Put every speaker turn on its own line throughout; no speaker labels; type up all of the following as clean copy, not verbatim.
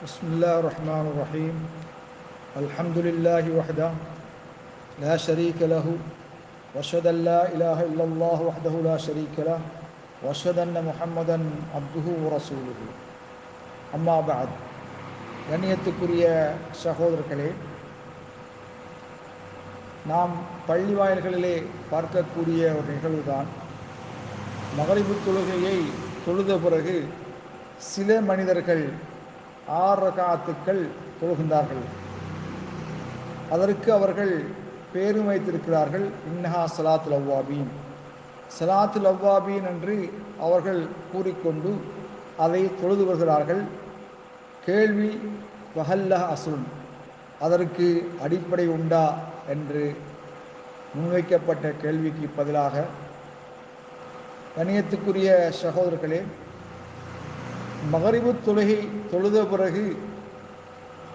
بسم الله الرحمن الرحيم الحمد لله وحده لا شريك له واشهد ان لا اله الا الله وحده لا شريك له واشهد ان محمدا عبده ورسوله اما بعد கண்ணியத்துக்குரிய சகோதரர்களே, நாம் பள்ளி வாயில்களிலே பார்க்கக்கூடிய ஒரு நிகழ்வுதான் மகரிபு தொழுகையை தொழுத பிறகு சில மனிதர்கள் 6 ரகாத்துக்கள் தொழுகின்றார்கள். அதற்கு அவர்கள் பேரும் வைத்திருக்கிறார்கள், இன்னஹா ஸலாத்துல் அவ்வாபீன், ஸலாத்துல் அவ்வாபீன் என்று அவர்கள் கூறிக்கொண்டு அதை தொழுது வருகிறார்கள். கேள்வி, வஹல்லஹ அஸ்லுன், அதற்கு அடிப்படை உண்டா என்று முன்வைக்கப்பட்ட கேள்விக்கு பதிலாக, கண்ணியத்துக்குரிய சகோதரர்களே, மகரிபு தொழுகை தொழுத பிறகு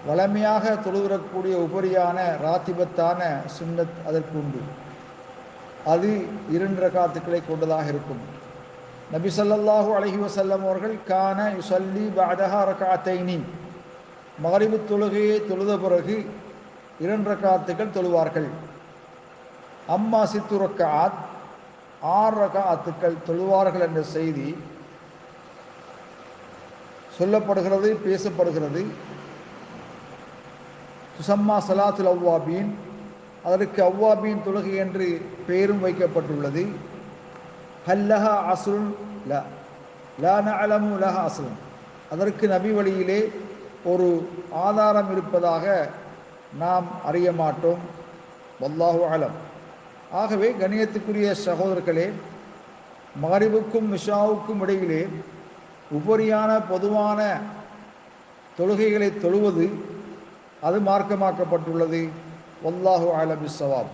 வளமையாக தொழுகிறக்கூடிய உபரியான ராத்திபத்தான சுன்னத் அதற்கு உண்டு. அது 2 ரகாத்துக்களை கொண்டதாக இருக்கும். நபி ஸல்லல்லாஹு அலைஹி வஸல்லம் அவர்கள் கான யுஸல்லி பஅதஹா ரக்அத்தைனி, மகரிபு தொழுகையை தொழுத பிறகு 2 ரகாத்துக்கள் தொழுவார்கள். அம்மா சித்து ரக்அத், 6 ரகாத்துக்கள் தொழுவார்கள் என்ற செய்தி சொல்லப்படுகிறது, பேசப்படுகிறது. துசம்மா ஸலாத்துல் அவ்வாபீன், அதற்கு அவ்வாபீன் தொழுகை என்று பெயரும் வைக்கப்பட்டுள்ளது. ஹல்லஹா அஸ்லுன், லா நஅலமு லஹா அஸ்லுன், அதற்கு நபி வழியிலே ஒரு ஆதாரம் இருப்பதாக நாம் அறிய மாட்டோம். வல்லாஹு அலம். ஆகவே கண்ணியத்துக்குரிய சகோதரர்களே, மகரிபுக்கும் இஷாவுக்கும் இடையிலே உபரியான பொதுவான தொழுகைகளை தொழுவது அது மார்க்கமாக்கப்பட்டுள்ளது. வல்லாஹு அலம் பிஸ்ஸவாப்.